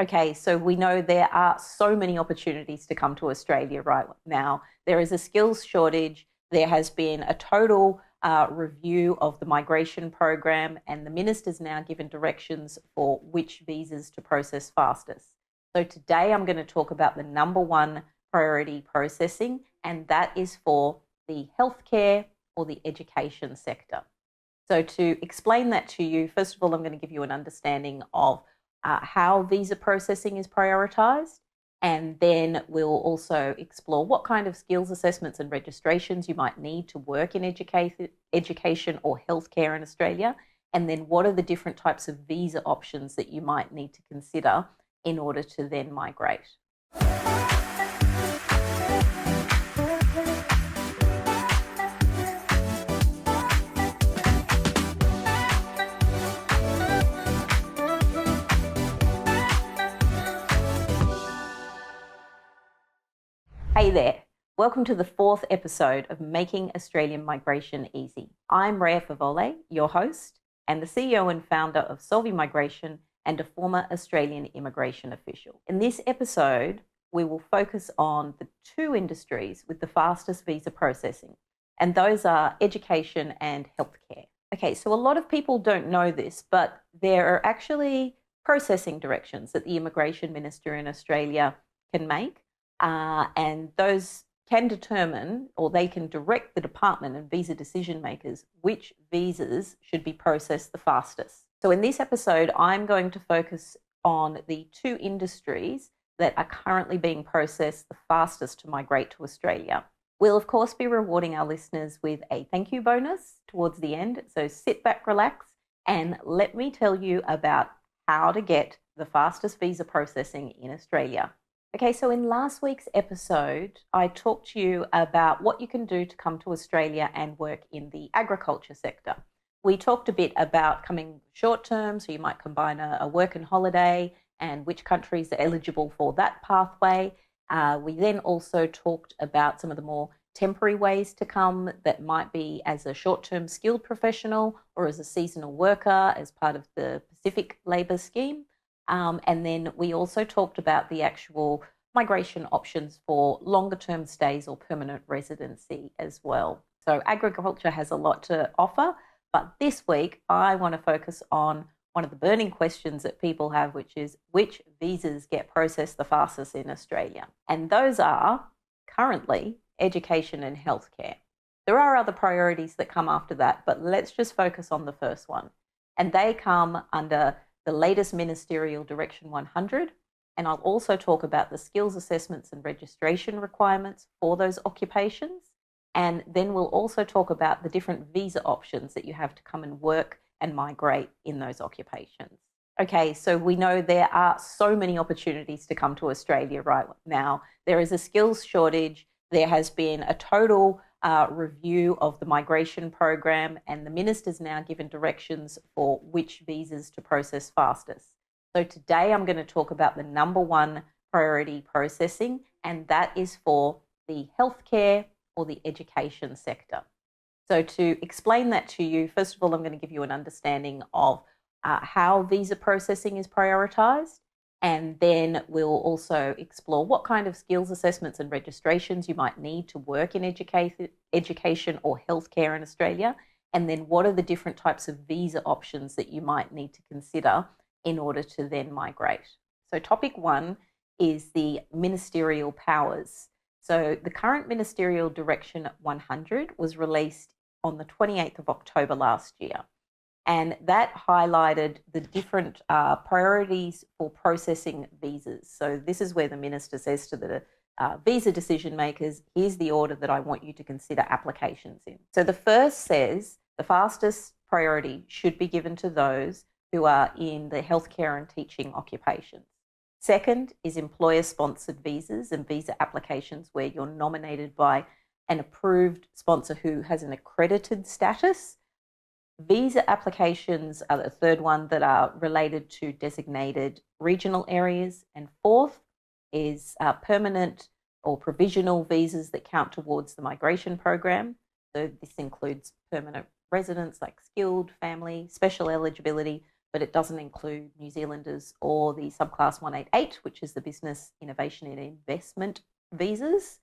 Okay, so we know there are so many opportunities to come to Australia right now. There is a skills shortage. There has been a total review of the migration program, and the minister's now given directions for which visas to process fastest. So today I'm going to talk about the number one priority processing, and that is for the healthcare or the education sector. So to explain that to you, first of all, I'm going to give you an understanding of how visa processing is prioritised, and then we'll also explore what kind of skills assessments and registrations you might need to work in education or healthcare in Australia, and then what are the different types of visa options that you might need to consider in order to then migrate. Hey there, welcome to the fourth episode of Making Australian Migration Easy. I'm Rhea Fawole, your host, and the CEO and founder of SOLVi Migration and a former Australian immigration official. In this episode, we will focus on the two industries with the fastest visa processing, and those are education and healthcare. Okay, so a lot of people don't know this, but there are actually processing directions that the Immigration Minister in Australia can make. And those can determine, or they can direct the department and visa decision makers which visas should be processed the fastest. So in this episode, I'm going to focus on the two industries that are currently being processed the fastest to migrate to Australia. We'll of course be rewarding our listeners with a thank you bonus towards the end. So sit back, relax, and let me tell you about how to get the fastest visa processing in Australia. Okay, so in last week's episode, I talked to you about what you can do to come to Australia and work in the agriculture sector. We talked a bit about coming short term, so you might combine a work and holiday and which countries are eligible for that pathway. We then also talked about some of the more temporary ways to come that might be as a short-term skilled professional or as a seasonal worker as part of the Pacific Labour Scheme. And then we also talked about the actual migration options for longer term stays or permanent residency as well. So agriculture has a lot to offer, but this week I want to focus on one of the burning questions that people have, which is which visas get processed the fastest in Australia? And those are currently education and healthcare. There are other priorities that come after that, but let's just focus on the first one. And they come under the latest Ministerial Direction 100, and I'll also talk about the skills assessments and registration requirements for those occupations, and then we'll also talk about the different visa options that you have to come and work and migrate in those occupations. Okay, so we know there are so many opportunities to come to Australia right now. There is a skills shortage. There has been a total review of the migration program, and the minister's now given directions for which visas to process fastest. So today I'm going to talk about the number one priority processing, and that is for the healthcare or the education sector. So to explain that to you, first of all, I'm going to give you an understanding of how visa processing is prioritised, and then we'll also explore what kind of skills assessments and registrations you might need to work in education or healthcare in Australia, and then what are the different types of visa options that you might need to consider in order to then migrate. So topic one is the ministerial powers. So the current Ministerial Direction 100 was released on the 28th of October last year. And that highlighted the different priorities for processing visas. So this is where the minister says to the visa decision makers, here's the order that I want you to consider applications in. So the first says the fastest priority should be given to those who are in the healthcare and teaching occupations. Second is employer-sponsored visas and visa applications where you're nominated by an approved sponsor who has an accredited status. Visa applications are the third one that are related to designated regional areas. And fourth is permanent or provisional visas that count towards the migration program. So this includes permanent residents like skilled, family, special eligibility, but it doesn't include New Zealanders or the subclass 188, which is the business, innovation and investment visas.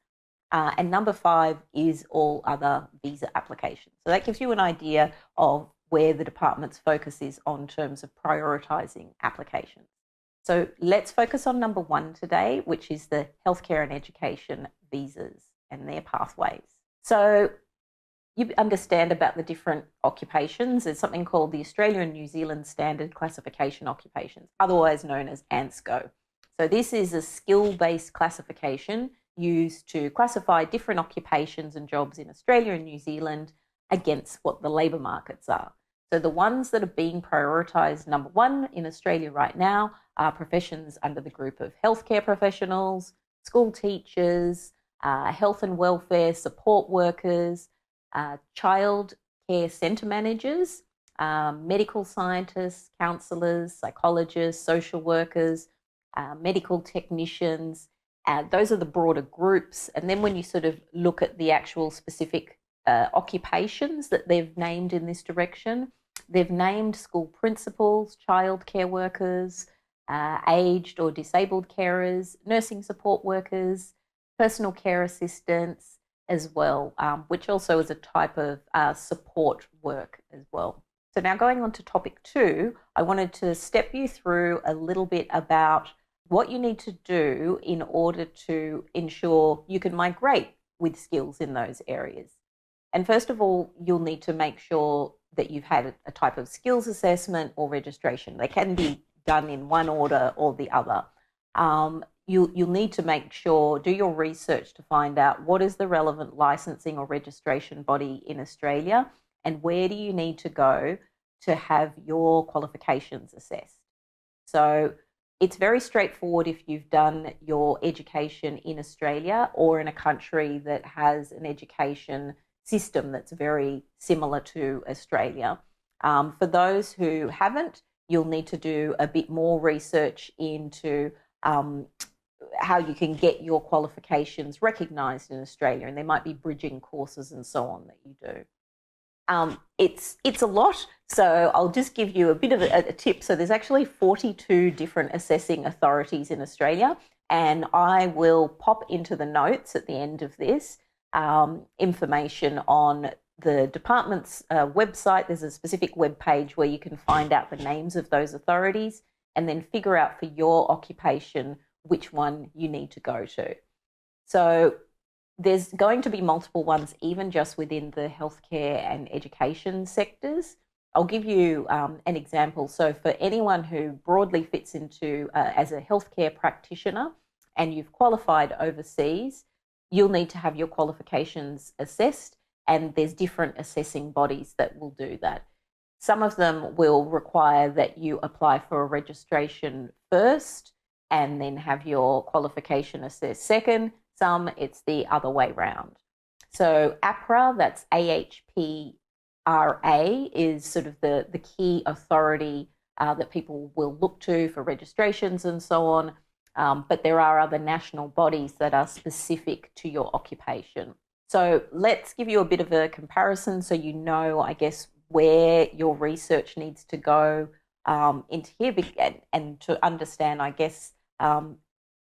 And number 5 is all other visa applications. So that gives you an idea of where the department's focus is on terms of prioritising applications. So let's focus on number 1 today, which is the healthcare and education visas and their pathways. So you understand about the different occupations. There's something called the Australia and New Zealand Standard Classification Occupations, otherwise known as ANZSCO. So this is a skill-based classification used to classify different occupations and jobs in Australia and New Zealand against what the labour markets are. So the ones that are being prioritised, number 1 in Australia right now, are professions under the group of healthcare professionals, school teachers, health and welfare support workers, child care centre managers, medical scientists, counsellors, psychologists, social workers, medical technicians. Those are the broader groups. And then when you sort of look at the actual specific occupations that they've named in this direction, they've named school principals, child care workers, aged or disabled carers, nursing support workers, personal care assistants as well, which also is a type of support work as well. So now going on to topic 2, I wanted to step you through a little bit about what you need to do in order to ensure you can migrate with skills in those areas. And first of all, you'll need to make sure that you've had a type of skills assessment or registration. They can be done in one order or the other. You'll need to make sure, do your research to find out what is the relevant licensing or registration body in Australia and where do you need to go to have your qualifications assessed. So it's very straightforward if you've done your education in Australia or in a country that has an education system that's very similar to Australia. For those who haven't, you'll need to do a bit more research into how you can get your qualifications recognised in Australia, and there might be bridging courses and so on that you do. It's a lot, so I'll just give you a bit of a tip. So there's actually 42 different assessing authorities in Australia, and I will pop into the notes at the end of this information on the department's website. There's a specific web page where you can find out the names of those authorities and then figure out for your occupation which one you need to go to. So there's going to be multiple ones, even just within the healthcare and education sectors. I'll give you an example. So for anyone who broadly fits into as a healthcare practitioner and you've qualified overseas, you'll need to have your qualifications assessed, and there's different assessing bodies that will do that. Some of them will require that you apply for a registration first and then have your qualification assessed second. Some, it's the other way round. So AHPRA, that's AHPRA, is sort of the key authority that people will look to for registrations and so on. But there are other national bodies that are specific to your occupation. So let's give you a bit of a comparison so you know, I guess, where your research needs to go into here and to understand, I guess,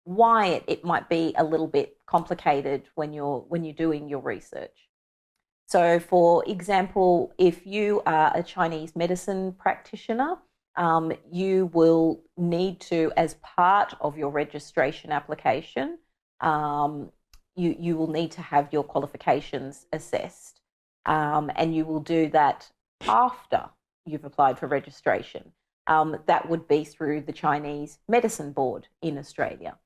why it might be a little bit complicated when you're doing your research. So for example, if you are a Chinese medicine practitioner, you will need to, as part of your registration application, you will need to have your qualifications assessed, and you will do that after you've applied for registration. That would be through the Chinese Medicine Board in Australia.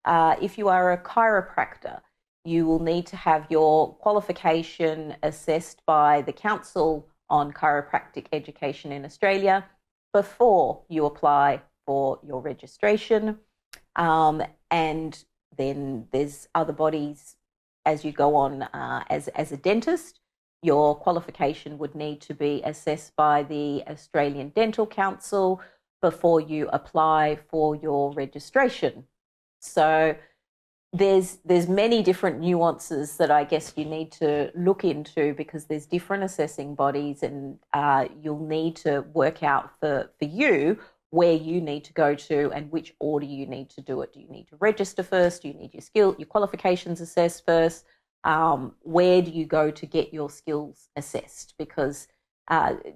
If you are a chiropractor, you will need to have your qualification assessed by the Council on Chiropractic Education in Australia before you apply for your registration. And then there's other bodies as you go on. As a dentist, your qualification would need to be assessed by the Australian Dental Council before you apply for your registration. So There's many different nuances that I guess you need to look into, because there's different assessing bodies, and you'll need to work out for you where you need to go to and which order you need to do it. Do you need to register first? Do you need your qualifications assessed first? Where do you go to get your skills assessed? Because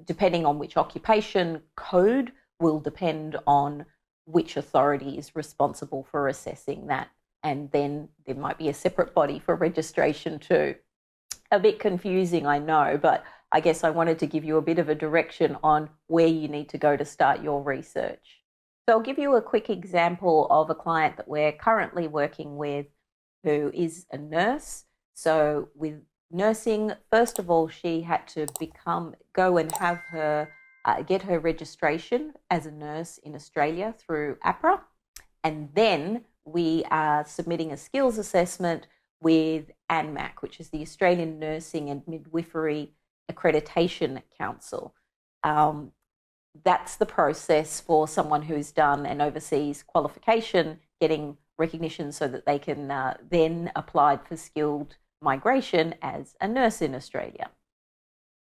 depending on which occupation code will depend on which authority is responsible for assessing that. And then there might be a separate body for registration too. A bit confusing, I know, but I guess I wanted to give you a bit of a direction on where you need to go to start your research. So I'll give you a quick example of a client that we're currently working with who is a nurse. So with nursing, first of all, she had to go and have her get her registration as a nurse in Australia through AHPRA, and then we are submitting a skills assessment with ANMAC, which is the Australian Nursing and Midwifery Accreditation Council. That's the process for someone who's done an overseas qualification, getting recognition so that they can then apply for skilled migration as a nurse in Australia.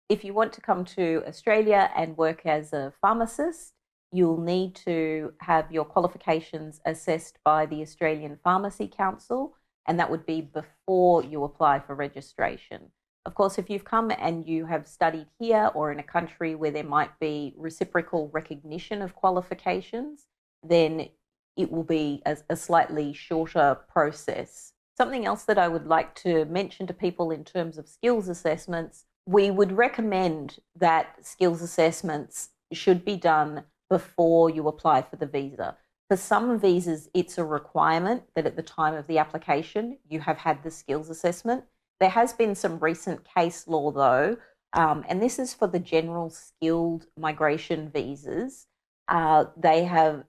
If you want to come to Australia and work as a pharmacist, you'll need to have your qualifications assessed by the Australian Pharmacy Council, and that would be before you apply for registration. Of course, if you've come and you have studied here or in a country where there might be reciprocal recognition of qualifications, then it will be a slightly shorter process. Something else that I would like to mention to people in terms of skills assessments, we would recommend that skills assessments should be done before you apply for the visa. For some visas, it's a requirement that at the time of the application, you have had the skills assessment. There has been some recent case law though, and this is for the general skilled migration visas. The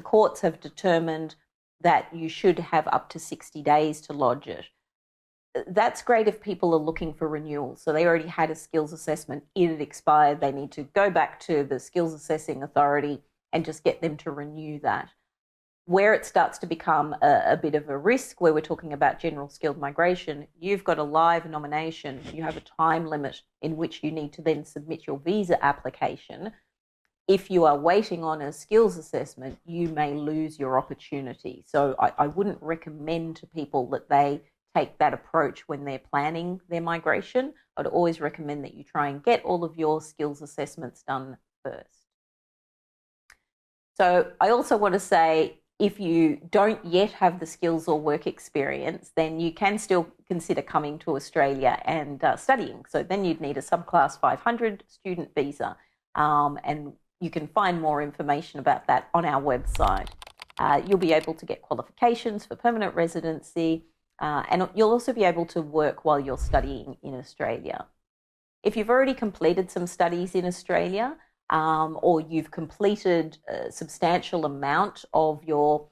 courts have determined that you should have up to 60 days to lodge it. That's great if people are looking for renewal. So they already had a skills assessment, it had expired, they need to go back to the skills assessing authority and just get them to renew that. Where it starts to become a bit of a risk, where we're talking about general skilled migration, you've got a live nomination, you have a time limit in which you need to then submit your visa application. If you are waiting on a skills assessment, you may lose your opportunity. So I wouldn't recommend to people that they take that approach when they're planning their migration. I'd always recommend that you try and get all of your skills assessments done first. So I also want to say, if you don't yet have the skills or work experience, then you can still consider coming to Australia and studying. So then you'd need a subclass 500 student visa, and you can find more information about that on our website. You'll be able to get qualifications for permanent residency, and you'll also be able to work while you're studying in Australia. If you've already completed some studies in Australia, or you've completed a substantial amount of your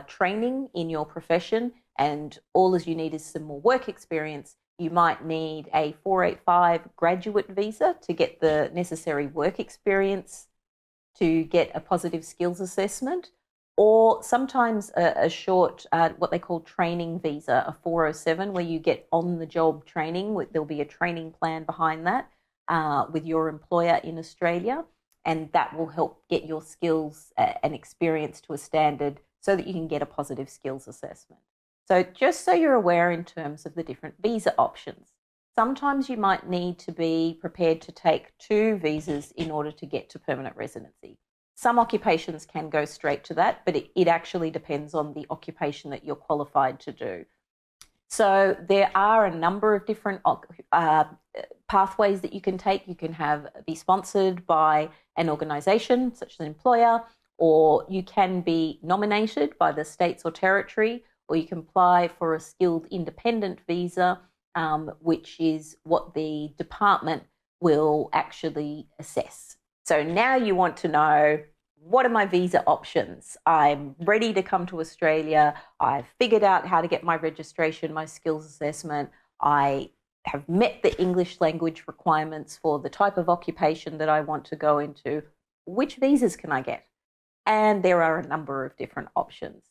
training in your profession, and all as you need is some more work experience, you might need a 485 graduate visa to get the necessary work experience to get a positive skills assessment, or sometimes a short, what they call training visa, a 407, where you get on-the-job training. There'll be a training plan behind that with your employer in Australia, and that will help get your skills and experience to a standard so that you can get a positive skills assessment. So just so you're aware in terms of the different visa options, sometimes you might need to be prepared to take 2 visas in order to get to permanent residency. Some occupations can go straight to that, but it actually depends on the occupation that you're qualified to do. So there are a number of different pathways that you can take. You can be sponsored by an organisation such as an employer, or you can be nominated by the states or territory, or you can apply for a skilled independent visa, which is what the department will actually assess. So now you want to know, what are my visa options? I'm ready to come to Australia. I've figured out how to get my registration, my skills assessment. I have met the English language requirements for the type of occupation that I want to go into. Which visas can I get? And there are a number of different options.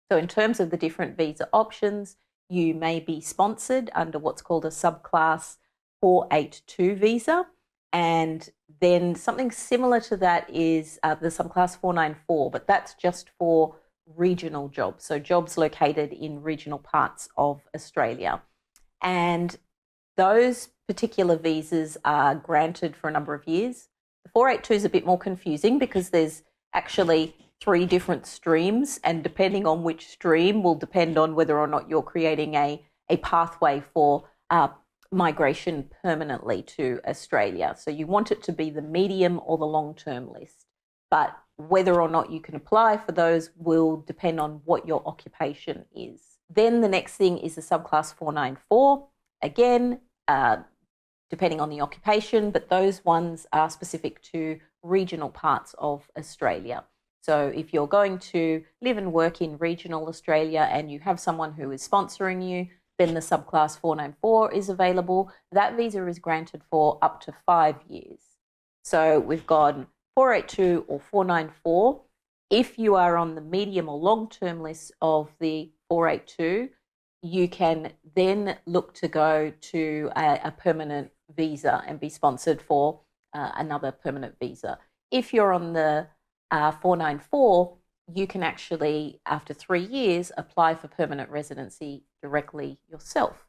So in terms of the different visa options, you may be sponsored under what's called a subclass 482 visa. And then something similar to that is the subclass 494, but that's just for regional jobs, so jobs located in regional parts of Australia. And those particular visas are granted for a number of years. The 482 is a bit more confusing because there's actually 3 different streams, and depending on which stream will depend on whether or not you're creating a pathway for migration permanently to Australia. So you want it to be the medium or the long-term list, but whether or not you can apply for those will depend on what your occupation is. Then the next thing is the subclass 494. Again, depending on the occupation, but those ones are specific to regional parts of Australia. So if you're going to live and work in regional Australia and you have someone who is sponsoring you, then the subclass 494 is available. That visa is granted for up to 5 years. So we've got 482 or 494. If you are on the medium or long-term list of the 482, you can then look to go to a permanent visa and be sponsored for another permanent visa. If you're on the 494, you can actually, after 3 years, apply for permanent residency directly yourself.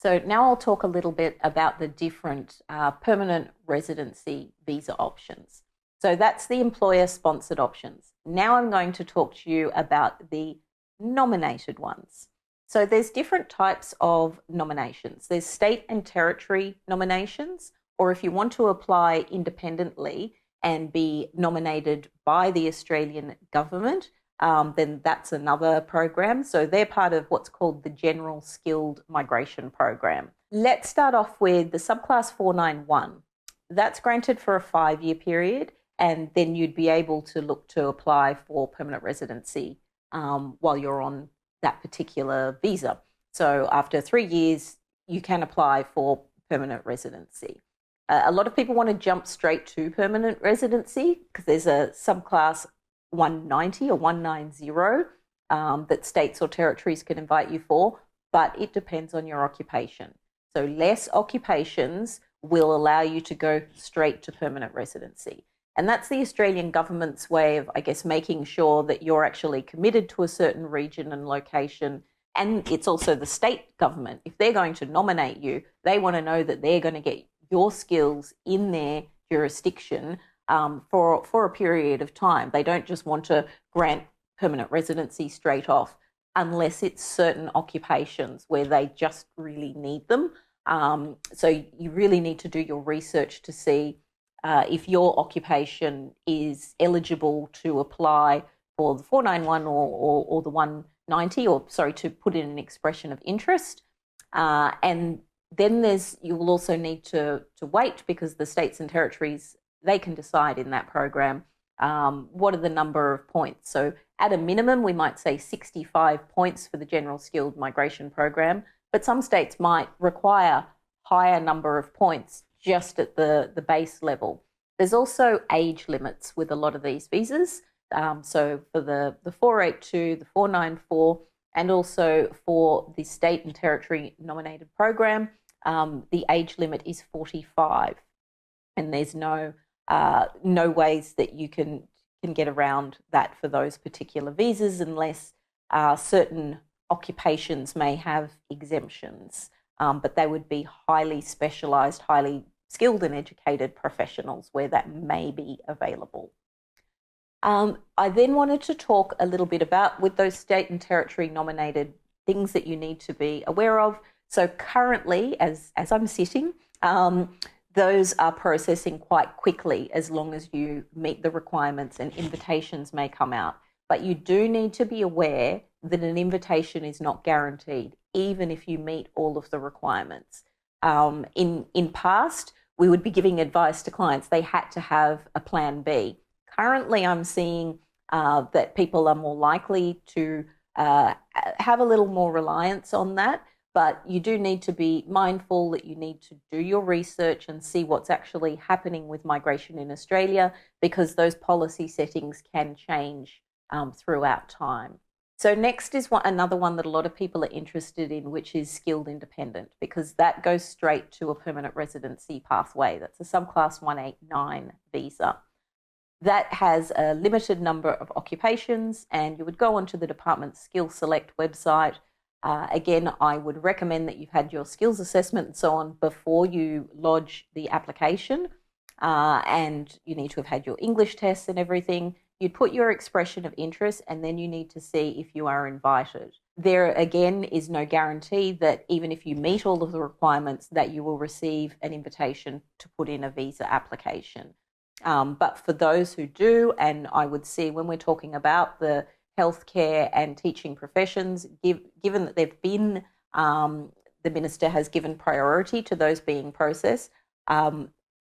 So now I'll talk a little bit about the different permanent residency visa options. So that's the employer-sponsored options. Now I'm going to talk to you about the nominated ones. So there's different types of nominations. There's state and territory nominations, or if you want to apply independently and be nominated by the Australian government, then that's another program. So they're part of what's called the General Skilled Migration Program. Let's start off with the subclass 491. That's granted for a 5-year period, and then you'd be able to look to apply for permanent residency while you're on that particular visa. So after 3 years, you can apply for permanent residency. A lot of people want to jump straight to permanent residency because there's a subclass 190 or 190 that states or territories can invite you for, but it depends on your occupation. So less occupations will allow you to go straight to permanent residency. And that's the Australian government's way of, I guess, making sure that you're actually committed to a certain region and location. And it's also the state government. If they're going to nominate you, they want to know that they're going to get your skills in their jurisdiction for a period of time. They don't just want to grant permanent residency straight off unless it's certain occupations where they just really need them. So you really need to do your research to see if your occupation is eligible to apply for the 491 or the 190, or sorry, to put in an expression of interest. And then you will also need to wait, because the states and territories, they can decide in that program what are the number of points. So at a minimum, we might say 65 points for the General Skilled Migration Program, but some states might require higher number of points just at the base level. There's also age limits with a lot of these visas. So for the 482, the 494, and also for the state and territory nominated program, the age limit is 45, and there's no ways that you can get around that for those particular visas unless certain occupations may have exemptions, but they would be highly specialised, highly skilled and educated professionals where that may be available. I then wanted to talk a little bit about, with those state and territory nominated, things that you need to be aware of. So currently, as I'm sitting, those are processing quite quickly as long as you meet the requirements, and invitations may come out. But you do need to be aware that an invitation is not guaranteed, even if you meet all of the requirements. In past, we would be giving advice to clients. They had to have a plan B. Currently, I'm seeing that people are more likely to have a little more reliance on that, but you do need to be mindful that you need to do your research and see what's actually happening with migration in Australia, because those policy settings can change throughout time. So next is another one that a lot of people are interested in, which is skilled independent, because that goes straight to a permanent residency pathway. That's a subclass 189 visa. That has a limited number of occupations, and you would go onto the department's Skill Select website. Again, I would recommend that you've had your skills assessment and so on before you lodge the application, and you need to have had your English tests and everything. You'd put your expression of interest, and then you need to see if you are invited. There, again, is no guarantee that even if you meet all of the requirements that you will receive an invitation to put in a visa application. But for those who do, and I would see when we're talking about the healthcare and teaching professions, given that they've been, the Minister has given priority to those being processed,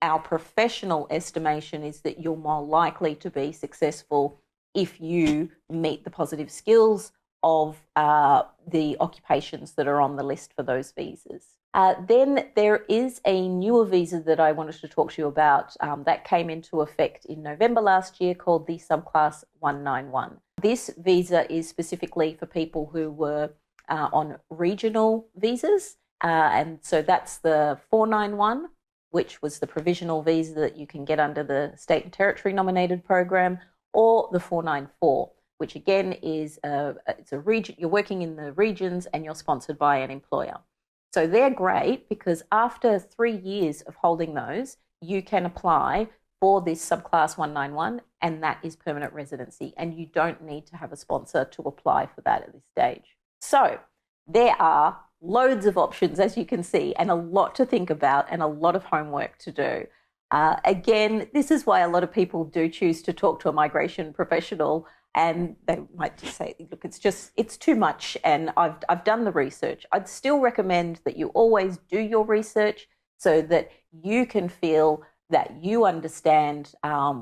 our professional estimation is that you're more likely to be successful if you meet the positive skills of the occupations that are on the list for those visas. Then there is a newer visa that I wanted to talk to you about that came into effect in November last year, called the subclass 191. This visa is specifically for people who were on regional visas, and so that's the 491, which was the provisional visa that you can get under the state and territory nominated program, or the 494, which again is it's a region. You're working in the regions and you're sponsored by an employer. So they're great because after 3 years of holding those, you can apply for this subclass 191, and that is permanent residency, and you don't need to have a sponsor to apply for that at this stage. So there are loads of options, as you can see, and a lot to think about and a lot of homework to do. Again, this is why a lot of people do choose to talk to a migration professional, and they might just say, look, it's too much, and I've done the research. I'd still recommend that you always do your research so that you can feel that you understand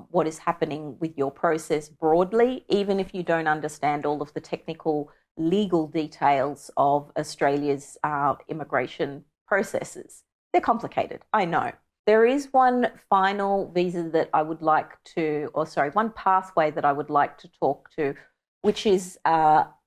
what is happening with your process broadly, even if you don't understand all of the technical legal details of Australia's immigration processes. They're complicated, I know. There is one final visa that I would like to, one pathway that I would like to talk to, which is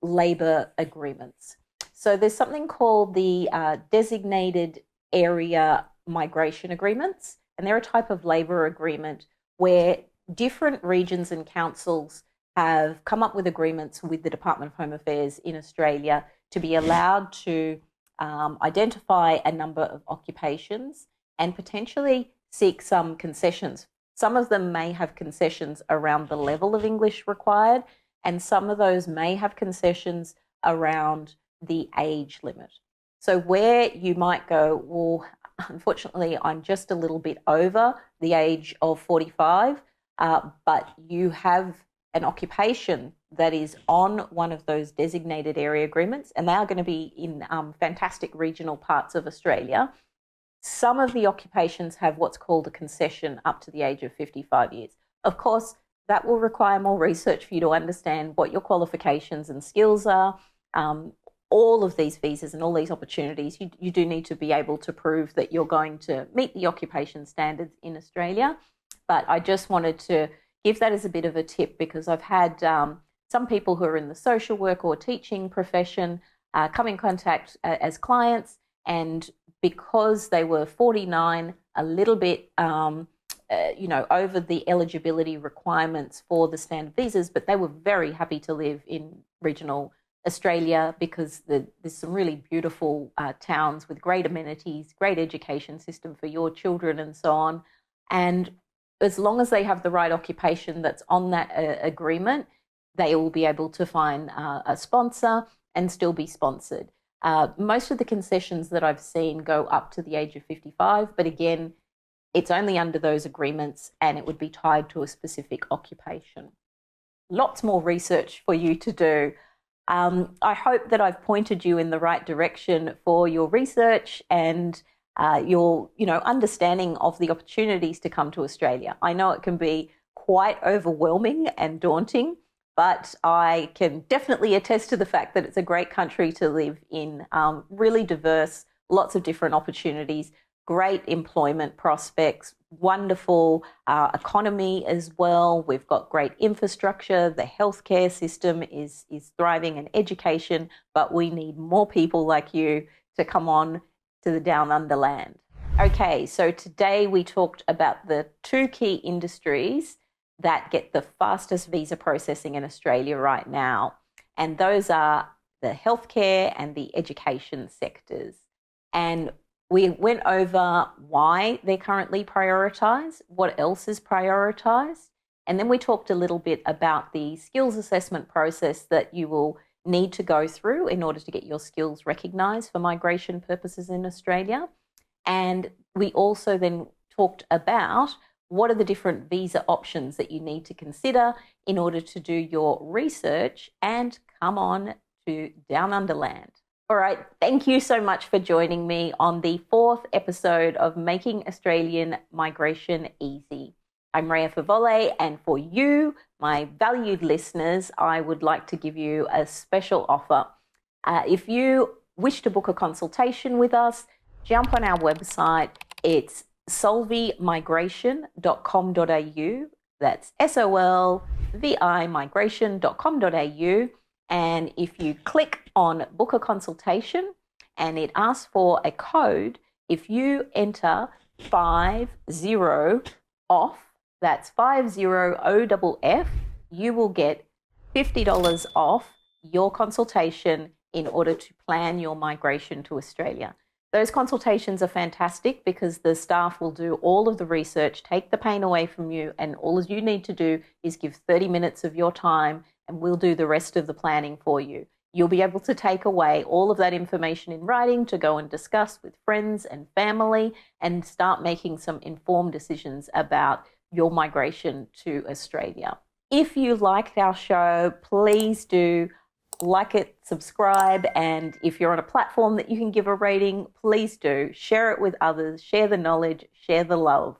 labour agreements. So there's something called the designated area migration agreements, and they're a type of labour agreement where different regions and councils have come up with agreements with the Department of Home Affairs in Australia to be allowed to identify a number of occupations and potentially seek some concessions. Some of them may have concessions around the level of English required, and some of those may have concessions around the age limit. So where you might go, well, unfortunately, I'm just a little bit over the age of 45, but you have an occupation that is on one of those designated area agreements, and they are going to be in fantastic regional parts of Australia. Some of the occupations have what's called a concession up to the age of 55 years. Of course, that will require more research for you to understand what your qualifications and skills are. All of these visas and all these opportunities, you do need to be able to prove that you're going to meet the occupation standards in Australia. But I just wanted to give that as a bit of a tip, because I've had some people who are in the social work or teaching profession come in contact as clients, and because they were 49, a little bit, over the eligibility requirements for the standard visas, but they were very happy to live in regional Australia because there's some really beautiful towns with great amenities, great education system for your children and so on. And as long as they have the right occupation that's on that agreement, they will be able to find a sponsor and still be sponsored. Most of the concessions that I've seen go up to the age of 55, but again, it's only under those agreements and it would be tied to a specific occupation. Lots more research for you to do. I hope that I've pointed you in the right direction for your research and your understanding of the opportunities to come to Australia. I know it can be quite overwhelming and daunting, but I can definitely attest to the fact that it's a great country to live in, really diverse, lots of different opportunities, great employment prospects, wonderful economy as well. We've got great infrastructure. The healthcare system is thriving, and education, but we need more people like you to come on to the Down Under land. Okay, so today we talked about the two key industries that get the fastest visa processing in Australia right now, and those are the healthcare and the education sectors. And we went over why they're currently prioritised, what else is prioritised, and then we talked a little bit about the skills assessment process that you will need to go through in order to get your skills recognised for migration purposes in Australia. And we also then talked about what are the different visa options that you need to consider in order to do your research and come on to Down Under land. All right, thank you so much for joining me on the 4th episode of Making Australian Migration Easy. I'm Rhea Fawole, and for you, my valued listeners, I would like to give you a special offer. If you wish to book a consultation with us, jump on our website. It's solvimigration.com.au. That's SOLVi migration.com.au. And if you click on book a consultation and it asks for a code, if you enter 50 off, that's 50 OFF, you will get $50 off your consultation in order to plan your migration to Australia. Those consultations are fantastic because the staff will do all of the research, take the pain away from you, and all you need to do is give 30 minutes of your time and we'll do the rest of the planning for you. You'll be able to take away all of that information in writing to go and discuss with friends and family and start making some informed decisions about your migration to Australia. If you liked our show, please do like it, subscribe, and if you're on a platform that you can give a rating, please do. Share it with others, share the knowledge, share the love.